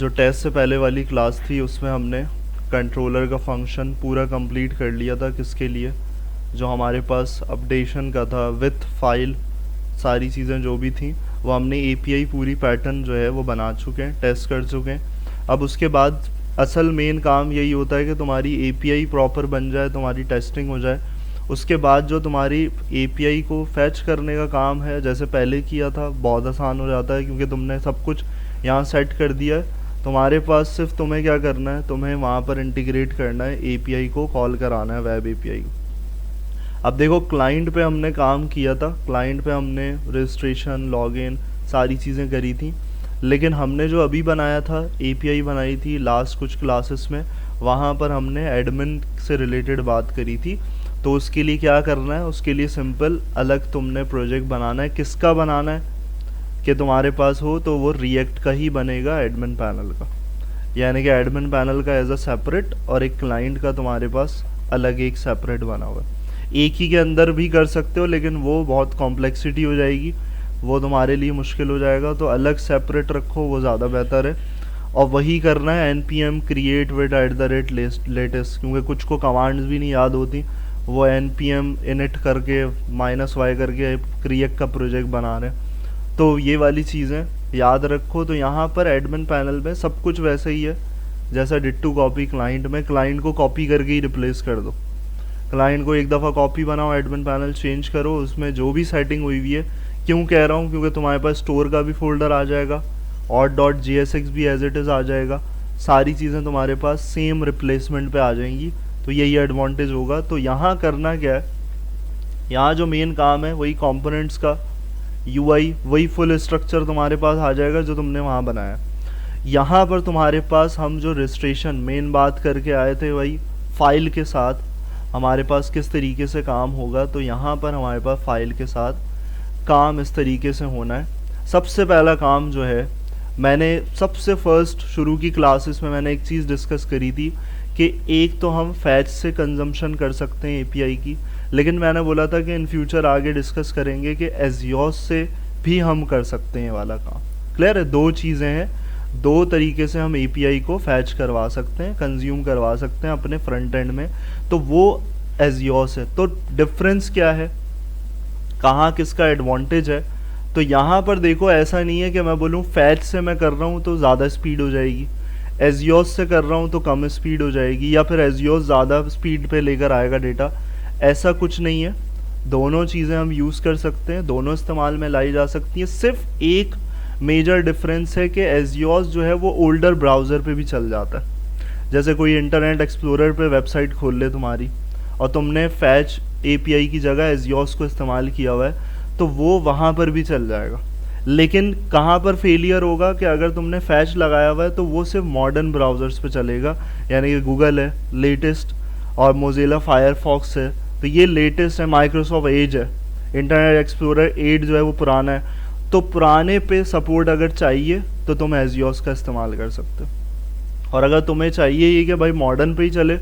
जो टेस्ट से पहले वाली क्लास थी उसमें हमने कंट्रोलर का फंक्शन पूरा कंप्लीट कर लिया था। किसके लिए? जो हमारे पास अपडेशन का था विथ फाइल, सारी चीज़ें जो भी थी वो हमने एपीआई पूरी पैटर्न जो है वो बना चुके हैं, टेस्ट कर चुके हैं। अब उसके बाद असल मेन काम यही होता है कि तुम्हारी एपीआई प्रॉपर बन जाए, तुम्हारी टेस्टिंग हो जाए। उसके बाद जो तुम्हारी एपीआई को फैच करने का काम है, जैसे पहले किया था, बहुत आसान हो जाता है क्योंकि तुमने सब कुछ यहाँ सेट कर दिया है। तुम्हारे पास सिर्फ तुम्हें क्या करना है, तुम्हें वहाँ पर इंटीग्रेट करना है, एपीआई को कॉल कराना है, वेब एपीआई को। अब देखो क्लाइंट पे हमने काम किया था, क्लाइंट पे हमने रजिस्ट्रेशन, लॉगिन, सारी चीज़ें करी थी। लेकिन हमने जो अभी बनाया था, एपीआई बनाई थी लास्ट कुछ क्लासेस में, वहाँ पर हमने एडमिन से रिलेटेड बात करी थी। तो उसके लिए क्या करना है, उसके लिए सिंपल अलग तुमने प्रोजेक्ट बनाना है। किसका बनाना है कि तुम्हारे पास हो, तो वो रिएक्ट का ही बनेगा, एडमिन पैनल का। यानी कि एडमिन पैनल का एज अ सेपरेट और एक क्लाइंट का तुम्हारे पास अलग एक सेपरेट बना हुआ है। एक ही के अंदर भी कर सकते हो लेकिन वो बहुत कॉम्प्लेक्सिटी हो जाएगी, वो तुम्हारे लिए मुश्किल हो जाएगा। तो अलग सेपरेट रखो, वो ज़्यादा बेहतर है। और वही करना है npm create with @latest, क्योंकि कुछ को कमांड्स भी नहीं याद होती, वो npm init करके -y करके क्रिएट का प्रोजेक्ट बना रहे हैं। तो ये वाली चीज़ें याद रखो। तो यहाँ पर एडमिन पैनल में सब कुछ वैसे ही है जैसा डिट्टू कॉपी क्लाइंट में। क्लाइंट को कॉपी करके ही रिप्लेस कर दो, क्लाइंट को एक दफ़ा कॉपी बनाओ, एडमिन पैनल चेंज करो, उसमें जो भी सेटिंग हुई हुई है। क्यों कह रहा हूँ, क्योंकि तुम्हारे पास स्टोर का भी फोल्डर आ जाएगा और .jsx भी एज इट इज़ आ जाएगा, सारी चीज़ें तुम्हारे पास सेम रिप्लेसमेंट पे आ जाएंगी। तो यही एडवांटेज होगा। तो यहाँ करना क्या है, यहाँ जो मेन काम है वही कंपोनेंट्स का यूआई, वही फुल स्ट्रक्चर तुम्हारे पास आ जाएगा जो तुमने वहाँ बनाया। यहाँ पर तुम्हारे पास हम जो रजिस्ट्रेशन मेन बात करके आए थे, वही फाइल के साथ हमारे पास किस तरीके से काम होगा। तो यहाँ पर हमारे पास फाइल के साथ काम इस तरीके से होना है। सबसे पहला काम जो है, मैंने सबसे फर्स्ट शुरू की क्लासेस में मैंने एक चीज़ डिस्कस करी थी कि एक तो हम फैच से कंजम्पशन कर सकते हैं एपीआई की, लेकिन मैंने बोला था कि इन फ्यूचर आगे डिस्कस करेंगे कि एजियोस से भी हम कर सकते हैं वाला काम। क्लियर है? दो चीज़ें हैं, दो तरीके से हम एपीआई को फैच करवा सकते हैं, कंज्यूम करवा सकते हैं अपने फ्रंट एंड में। तो वो एजियोस है। तो डिफरेंस क्या है, कहाँ किसका एडवांटेज है? तो यहाँ पर देखो, ऐसा नहीं है कि मैं बोलूँ फैच से मैं कर रहा हूँ तो ज़्यादा स्पीड हो जाएगी, एजियोस से कर रहा हूँ तो कम स्पीड हो जाएगी, या फिर एजियोस ज़्यादा स्पीड पे लेकर आएगा डेटा। ऐसा कुछ नहीं है, दोनों चीज़ें हम यूज़ कर सकते हैं, दोनों इस्तेमाल में लाई जा सकती हैं। सिर्फ एक मेजर डिफरेंस है कि एजियोस जो है वो ओल्डर ब्राउज़र पे भी चल जाता है। जैसे कोई इंटरनेट एक्सप्लोरर पे वेबसाइट खोल ले तुम्हारी और तुमने फैच एपीआई की जगह एजियोस को इस्तेमाल किया हुआ है, तो वो वहाँ पर भी चल जाएगा। लेकिन कहाँ पर फेलियर होगा कि अगर तुमने फैच लगाया हुआ है तो वो सिर्फ मॉडर्न ब्राउज़र्स पे चलेगा, यानी कि गूगल है लेटेस्ट और मोजिला फायरफॉक्स है, तो ये लेटेस्ट है, माइक्रोसॉफ्ट एज है, इंटरनेट एक्सप्लोरर 8 जो है वो पुराना है। तो पुराने पे सपोर्ट अगर चाहिए तो तुम एजियोस का इस्तेमाल कर सकते हो, और अगर तुम्हें चाहिए ये कि भाई मॉडर्न पे ही चले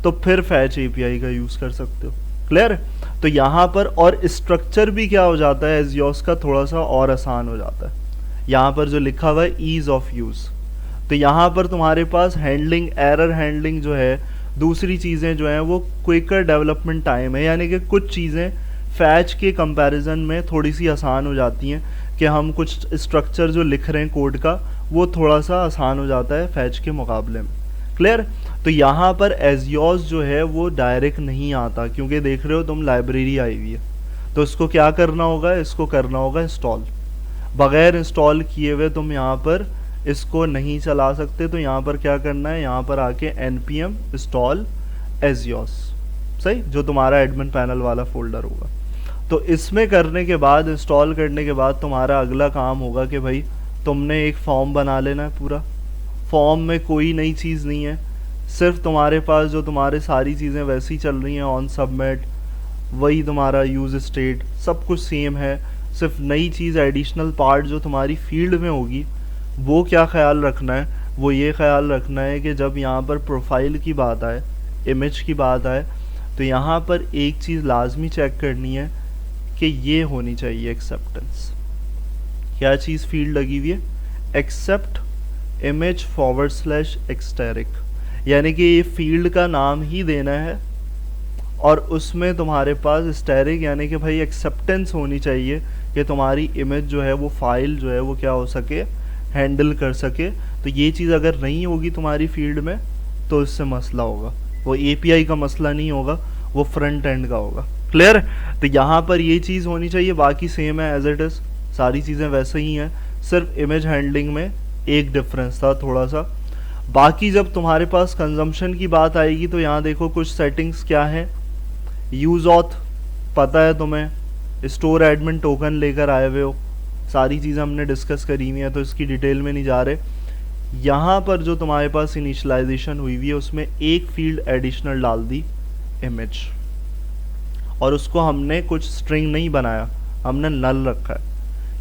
तो फिर फैच एपीआई का यूज़ कर सकते हो। क्लियर? तो यहाँ पर और स्ट्रक्चर भी क्या हो जाता है एजियोस का, थोड़ा सा और आसान हो जाता है। यहाँ पर जो लिखा हुआ है ईज ऑफ यूज़, तो यहाँ पर तुम्हारे पास हैंडलिंग, एरर हैंडलिंग जो है, दूसरी चीज़ें जो हैं वो क्विकर डेवलपमेंट टाइम है, यानी कि कुछ चीज़ें फैच के कंपैरिजन में थोड़ी सी आसान हो जाती हैं कि हम कुछ स्ट्रक्चर जो लिख रहे हैं कोड का वो थोड़ा सा आसान हो जाता है फैच के मुकाबले में। क्लियर? तो यहाँ पर एजियोस जो है वो डायरेक्ट नहीं आता, क्योंकि देख रहे हो तुम लाइब्रेरी आई हुई है, तो इसको क्या करना होगा, इसको करना होगा इंस्टॉल। बगैर इंस्टॉल किए हुए तुम यहाँ पर इसको नहीं चला सकते। तो यहाँ पर क्या करना है, यहाँ पर आके npm install एजियोस, सही, जो तुम्हारा एडमिन पैनल वाला फोल्डर होगा। तो इसमें करने के बाद, इंस्टॉल करने के बाद तुम्हारा अगला काम होगा कि भाई तुमने एक फॉर्म बना लेना है पूरा। फॉर्म में कोई नई चीज़ नहीं है, सिर्फ तुम्हारे पास जो तुम्हारे सारी चीज़ें वैसी चल रही हैं, ऑन सबमिट, वही तुम्हारा यूज़ स्टेट, सब कुछ सेम है। सिर्फ नई चीज़, एडिशनल पार्ट जो तुम्हारी फील्ड में होगी, वो क्या ख्याल रखना है, वो ये ख्याल रखना है कि जब यहाँ पर प्रोफाइल की बात आए, इमेज की बात आए, तो यहाँ पर एक चीज़ लाजमी चेक करनी है कि ये होनी चाहिए एक्सेप्टेंस। क्या चीज़ फील्ड लगी हुई है? एक्सेप्ट इमेज / एक्सटेरिक, यानी कि ये फील्ड का नाम ही देना है और उसमें तुम्हारे पास स्टेरिक यानी कि भाई एक्सेप्टेंस होनी चाहिए कि तुम्हारी इमेज जो है वो फाइल जो है वो क्या हो सके, हैंडल कर सके। तो ये चीज़ अगर नहीं होगी तुम्हारी फील्ड में तो इससे मसला होगा, वो एपीआई का मसला नहीं होगा, वो फ्रंट एंड का होगा। क्लियर? तो यहाँ पर ये चीज़ होनी चाहिए, बाकी सेम है एज इट इज़, सारी चीज़ें वैसे ही हैं, सिर्फ इमेज हैंडलिंग में एक डिफरेंस था थोड़ा सा। बाकी जब तुम्हारे पास कंजम्पशन की बात आएगी तो यहाँ देखो कुछ सेटिंग्स क्या हैं। यूज ऑथ पता है तुम्हें, स्टोर एडमिन टोकन लेकर आए हुए हो, सारी चीज़ें हमने डिस्कस करी हुई हैं तो इसकी डिटेल में नहीं जा रहे। यहाँ पर जो तुम्हारे पास इनिशियलाइजेशन हुई हुई है उसमें एक फील्ड एडिशनल डाल दी, इमेज, और उसको हमने कुछ स्ट्रिंग नहीं बनाया, हमने नल रखा है,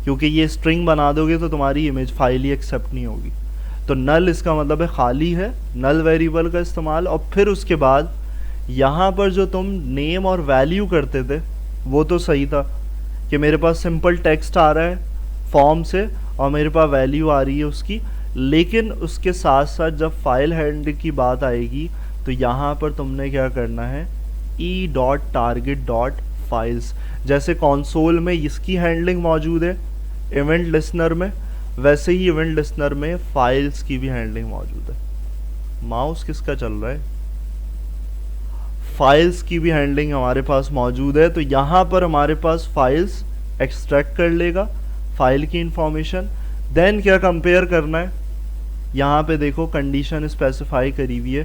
क्योंकि ये स्ट्रिंग बना दोगे तो तुम्हारी इमेज फाइल ही एक्सेप्ट नहीं होगी। तो नल इसका मतलब है खाली है, नल वेरिएबल का इस्तेमाल। और फिर उसके बाद यहाँ पर जो तुम नेम और वैल्यू करते थे वो तो सही था कि मेरे पास सिंपल टेक्स्ट आ रहा है फॉर्म से और मेरे पास वैल्यू आ रही है उसकी, लेकिन उसके साथ साथ जब फाइल हैंडलिंग की बात आएगी तो यहाँ पर तुमने क्या करना है, e.target.files, जैसे कंसोल में इसकी हैंडलिंग मौजूद है इवेंट लिस्नर में, वैसे ही इवेंट लिस्नर में फाइल्स की भी हैंडलिंग मौजूद है। माउस किसका चल रहा है? फाइल्स की भी हैंडलिंग हमारे पास मौजूद है। तो यहाँ पर हमारे पास फाइल्स एक्सट्रैक्ट कर लेगा, फाइल की इंफॉर्मेशन, देन क्या कंपेयर करना है, यहाँ पे देखो कंडीशन स्पेसिफाई करी हुई है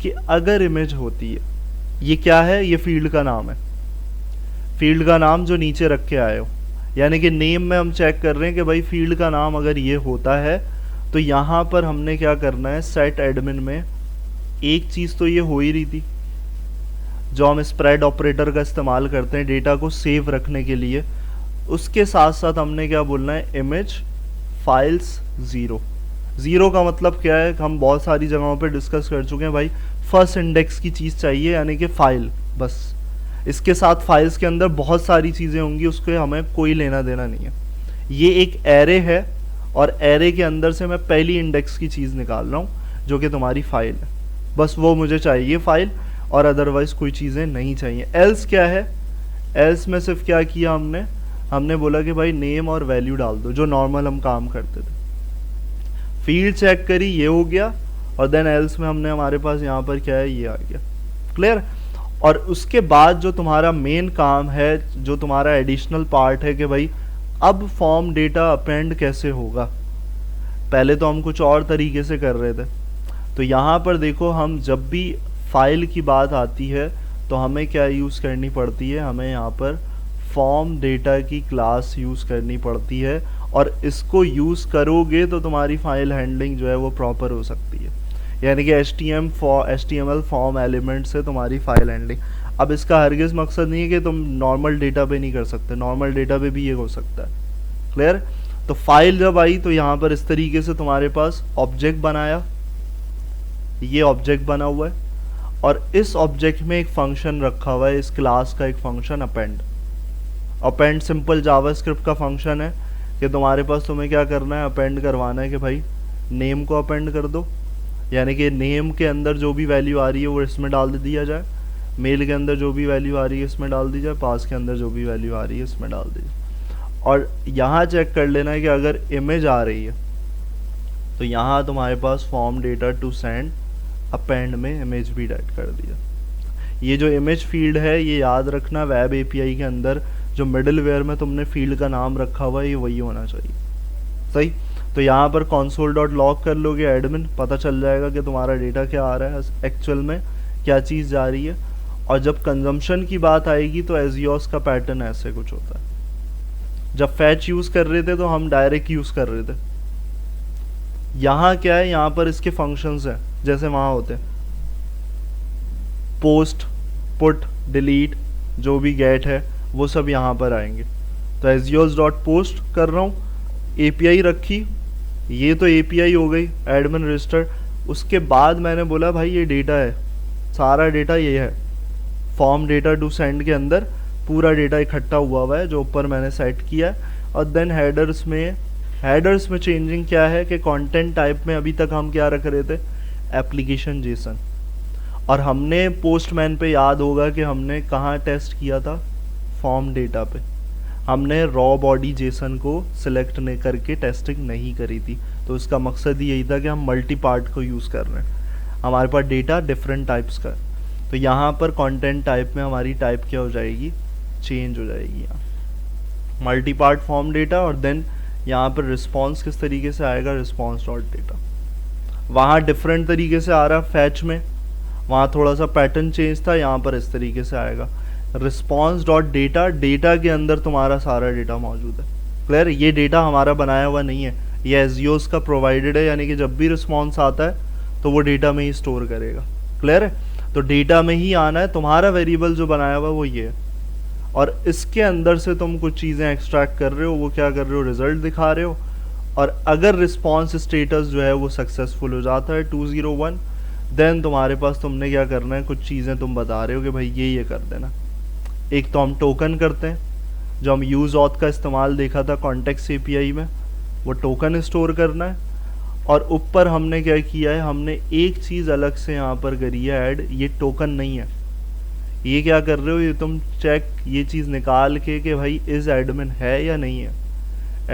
कि अगर इमेज होती है, ये क्या है, ये फील्ड का नाम है, फील्ड का नाम जो नीचे रख के आए हो, यानी कि नेम में हम चेक कर रहे हैं कि भाई फील्ड का नाम अगर ये होता है तो यहाँ पर हमने क्या करना है, सेट एडमिन में एक चीज़ तो ये हो ही रही थी जो हम स्प्रेड ऑपरेटर का इस्तेमाल करते हैं डेटा को सेव रखने के लिए, उसके साथ साथ हमने क्या बोलना है, इमेज फाइल्स 0। 0 का मतलब क्या है, हम बहुत सारी जगहों पे डिस्कस कर चुके हैं भाई, फर्स्ट इंडेक्स की चीज़ चाहिए यानी कि फाइल, बस। इसके साथ फाइल्स के अंदर बहुत सारी चीज़ें होंगी, उसको हमें कोई लेना देना नहीं है। ये एक एरे है और एरे के अंदर से मैं पहली इंडेक्स की चीज़ निकाल रहा हूँ जो कि तुम्हारी फाइल है, बस वो मुझे चाहिए फाइल, और अदरवाइज कोई चीज़ें नहीं चाहिए। एल्स क्या है, एल्स में सिर्फ क्या किया हमने बोला कि भाई नेम और वैल्यू डाल दो, जो नॉर्मल हम काम करते थे। फील्ड चेक करी, ये हो गया, और देन एल्स में हमने हमारे पास यहाँ पर क्या है, ये आ गया। क्लियर? और उसके बाद जो तुम्हारा मेन काम है, जो तुम्हारा एडिशनल पार्ट है कि भाई अब फॉर्म डेटा अपेंड कैसे होगा। पहले तो हम कुछ और तरीके से कर रहे थे, तो यहाँ पर देखो हम जब भी फाइल की बात आती है तो हमें क्या यूज़ करनी पड़ती है, हमें यहाँ पर फॉर्म डेटा की क्लास यूज़ करनी पड़ती है, और इसको यूज़ करोगे तो तुम्हारी फाइल हैंडलिंग जो है वो प्रॉपर हो सकती है, यानी कि HTML फॉर्म एलिमेंट से तुम्हारी फाइल हैंडलिंग। अब इसका हरगिज़ मकसद नहीं है कि तुम नॉर्मल डेटा पे नहीं कर सकते, नॉर्मल डेटा पे भी ये हो सकता है। क्लियर? तो फाइल जब आई तो यहाँ पर इस तरीके से तुम्हारे पास ऑब्जेक्ट बनाया, ये ऑब्जेक्ट बना हुआ है, और इस ऑब्जेक्ट में एक फंक्शन रखा हुआ है, इस क्लास का एक function append. Append simple JavaScript का फंक्शन है कि तुम्हारे पास तुम्हें क्या करना है, अपेंड करवाना है कि भाई नेम को अपेंड कर दो, यानी कि नेम के अंदर जो भी वैल्यू आ रही है वो इसमें डाल दिया जाए, मेल के अंदर जो भी वैल्यू आ रही है इसमें डाल दी जाए, पास के अंदर जो भी वैल्यू आ रही है इसमें डाल दीजिए। और यहाँ चेक कर लेना है कि अगर इमेज आ रही है तो यहाँ तुम्हारे पास form data to send append में इमेज भी ऐड कर दिया। ये जो इमेज फील्ड है ये याद रखना, वेब एपीआई के अंदर जो मिडलवेयर में तुमने फील्ड का नाम रखा हुआ है ये वही होना चाहिए। सही? तो यहाँ पर console.log कर लोगे एडमिन, पता चल जाएगा कि तुम्हारा डेटा क्या आ रहा है, एक्चुअल में क्या चीज़ जा रही है। और जब कंजम्पशन की बात आएगी तो एजियोस का पैटर्न ऐसे कुछ होता है। जब फैच यूज़ कर रहे थे तो हम डायरेक्ट यूज़ कर रहे थे, यहाँ क्या है, यहाँ पर इसके फंक्शंस हैं जैसे वहाँ होते हैं, पोस्ट, पुट, डिलीट, जो भी गेट है वो सब यहाँ पर आएंगे। तो azios.post कर रहा हूँ, API रखी, ये तो API हो गई एडमिन रजिस्टर। उसके बाद मैंने बोला भाई ये डेटा है, सारा डेटा ये है, फॉर्म डेटा टू सेंड के अंदर पूरा डेटा इकट्ठा हुआ है जो ऊपर मैंने सेट किया है। और देन हेडर्स में हेडर्स में चेंजिंग क्या है कि कंटेंट टाइप में अभी तक हम क्या रख रहे थे, एप्लीकेशन जेसन, और हमने पोस्टमैन पे याद होगा कि हमने कहाँ टेस्ट किया था, फॉर्म डेटा पे हमने रॉ बॉडी जेसन को सिलेक्ट नहीं करके टेस्टिंग नहीं करी थी। तो इसका मकसद यही था कि हम मल्टी पार्ट को यूज़ कर रहे हैं, हमारे पास डेटा डिफरेंट टाइप्स का है। तो यहाँ पर कंटेंट टाइप में हमारी टाइप क्या हो जाएगी, चेंज हो जाएगी यहाँ मल्टी पार्ट फॉर्म डेटा, और देन यहाँ पर रिस्पॉन्स किस तरीके से आएगा, रिस्पॉन्स डॉट डेटा। वहाँ डिफरेंट तरीके से आ रहा फैच में, वहाँ थोड़ा सा पैटर्न चेंज था, यहाँ पर इस तरीके से आएगा रिस्पॉन्स डॉट डेटा। डेटा के अंदर तुम्हारा सारा डेटा मौजूद है। क्लियर, ये डेटा हमारा बनाया हुआ नहीं है, ये एजियोस का प्रोवाइडेड है, यानी कि जब भी रिस्पॉन्स आता है तो वो डेटा में ही स्टोर करेगा। क्लियर है, तो डेटा में ही आना है, तुम्हारा वेरिएबल जो बनाया हुआ वो ये है, और इसके अंदर से तुम कुछ चीज़ें एक्सट्रैक्ट कर रहे हो, वो क्या कर रहे हो, रिजल्ट दिखा रहे हो। और अगर रिस्पॉन्स स्टेटस जो है वो सक्सेसफुल हो जाता है 201, देन तुम्हारे पास तुमने क्या करना है, कुछ चीज़ें तुम बता रहे हो कि भाई ये कर देना। एक तो हम टोकन करते हैं, जो हम यूज़ ऑथ का इस्तेमाल देखा था कॉन्टेक्स्ट एपीआई में, वो टोकन स्टोर करना है। और ऊपर हमने क्या किया है, हमने एक चीज़ अलग से यहाँ पर करी है ऐड, ये टोकन नहीं है। ये क्या कर रहे हो, ये तुम चेक ये चीज़ निकाल के कि भाई इस एडमिन है या नहीं है,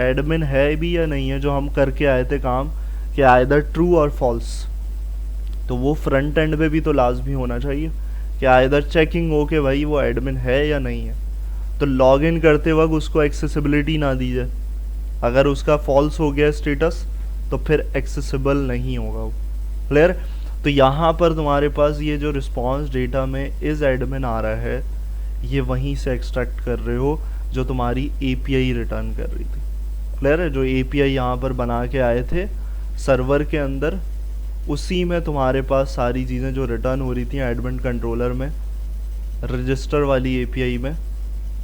एडमिन है भी या नहीं है, जो हम करके आए थे काम कि आइदर ट्रू और फॉल्स। तो वो फ्रंट एंड पे भी तो लाजमी होना चाहिए कि आइदर चेकिंग हो कि भाई वो एडमिन है या नहीं है। तो लॉगिन करते वक्त उसको एक्सेसिबिलिटी ना दी जाए, अगर उसका फॉल्स हो गया स्टेटस तो फिर एक्सेसिबल नहीं होगा वो। क्लियर, तो यहाँ पर तुम्हारे पास ये जो रिस्पॉन्स डेटा में इस एडमिन आ रहा है, ये वहीं से एक्सट्रैक्ट कर रहे हो जो तुम्हारी एपीआई रिटर्न कर रही थी। क्लियर है, जो एपीआई यहाँ पर बना के आए थे सर्वर के अंदर, उसी में तुम्हारे पास सारी चीज़ें जो रिटर्न हो रही थी एडमिन कंट्रोलर में, रजिस्टर वाली एपीआई में,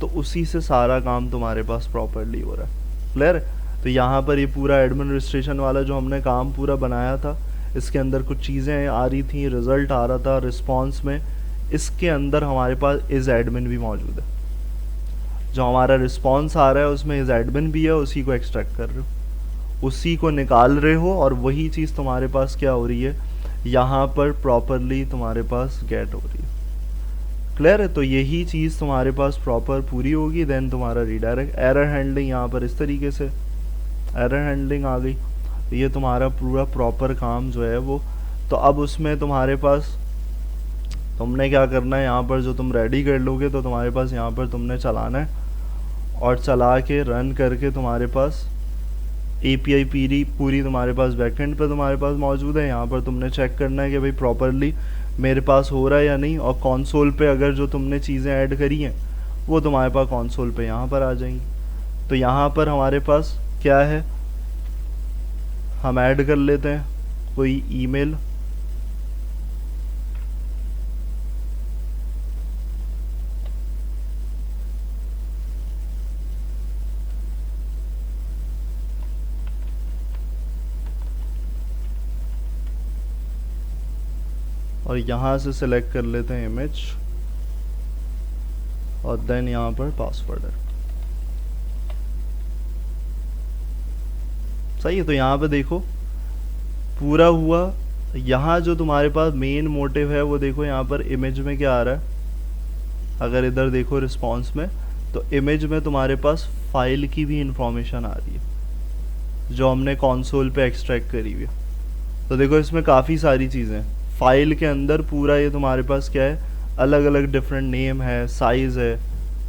तो उसी से सारा काम तुम्हारे पास प्रॉपरली हो रहा है। क्लियर, तो यहाँ पर ये पूरा एडमिन रजिस्ट्रेशन वाला जो हमने काम पूरा बनाया था, इसके अंदर कुछ चीज़ें आ रही थी, रिजल्ट आ रहा था रिस्पॉन्स में, इसके अंदर हमारे पास इस एडमिन भी मौजूद है। जो हमारा रिस्पॉन्स आ रहा है उसमें इस एडमिन भी है, उसी को एक्सट्रैक्ट कर रहे हो, उसी को निकाल रहे हो, और वही चीज़ तुम्हारे पास क्या हो रही है, यहाँ पर प्रॉपरली तुम्हारे पास गेट हो रही है। क्लियर है, तो यही चीज़ तुम्हारे पास प्रॉपर पूरी होगी, देन तुम्हारा रीडायरेक्ट। एरर हैंडलिंग यहाँ पर इस तरीके से एरर हैंडलिंग आ गई, तो ये तुम्हारा पूरा प्रॉपर काम जो है वो। तो अब उसमें तुम्हारे पास तुमने क्या करना है, यहाँ पर जो तुम रेडी कर लोगे तो तुम्हारे पास यहाँ पर तुमने चलाना है, और चला के रन करके तुम्हारे पास एपीआई पूरी तुम्हारे पास बैकएंड पे तुम्हारे पास मौजूद है। यहाँ पर तुमने चेक करना है कि भाई प्रॉपरली मेरे पास हो रहा है या नहीं, और कंसोल पे अगर जो तुमने चीज़ें ऐड करी हैं वो तुम्हारे पास कंसोल पे यहाँ पर आ जाएंगी। तो यहाँ पर हमारे पास क्या है, हम ऐड कर लेते हैं कोई ईमेल, और यहाँ से सिलेक्ट कर लेते हैं इमेज, और देन यहाँ पर पासवर्ड है। सही है, तो यहाँ पे देखो पूरा हुआ। यहाँ जो तुम्हारे पास मेन मोटिव है वो देखो, यहाँ पर इमेज में क्या आ रहा है, अगर इधर देखो रिस्पॉन्स में, तो इमेज में तुम्हारे पास फाइल की भी इंफॉर्मेशन आ रही है जो हमने कंसोल पे एक्सट्रैक्ट करी हुई है। तो देखो इसमें काफ़ी सारी चीज़ें, फाइल के अंदर पूरा ये तुम्हारे पास क्या है, अलग अलग डिफरेंट नेम है, साइज़ है,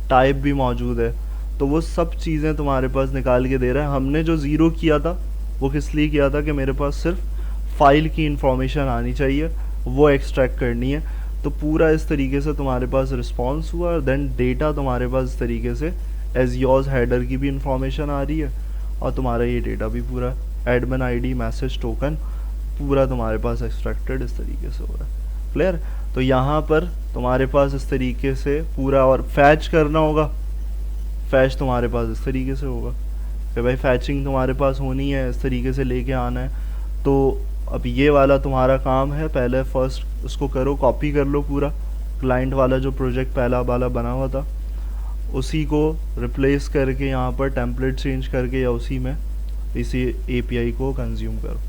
टाइप भी मौजूद है, तो वो सब चीज़ें तुम्हारे पास निकाल के दे रहा है। हमने जो ज़ीरो किया था वो किस लिए किया था कि मेरे पास सिर्फ फाइल की इंफॉर्मेशन आनी चाहिए, वो एक्सट्रैक्ट करनी है। तो पूरा इस तरीके से तुम्हारे पास रिस्पॉन्स हुआ, और देन डेटा तुम्हारे पास इस तरीके से एज योर्स हेडर की भी इंफॉर्मेशन आ रही है, और तुम्हारा ये डेटा भी पूरा एडमिन आईडी मैसेज टोकन पूरा तुम्हारे पास एक्सट्रैक्टेड इस तरीके से हो रहा है। क्लियर, तो यहाँ पर तुम्हारे पास इस तरीके से पूरा, और फैच करना होगा, फैच तुम्हारे पास इस तरीके से होगा कि भाई फैचिंग तुम्हारे पास होनी है, इस तरीके से लेके आना है। तो अब ये वाला तुम्हारा काम है, पहले फर्स्ट उसको करो, कॉपी कर लो पूरा क्लाइंट वाला जो प्रोजेक्ट पहला वाला बना हुआ था, उसी को रिप्लेस करके यहाँ पर टेम्पलेट चेंज करके या उसी में इसी एपीआई को कंज्यूम करो।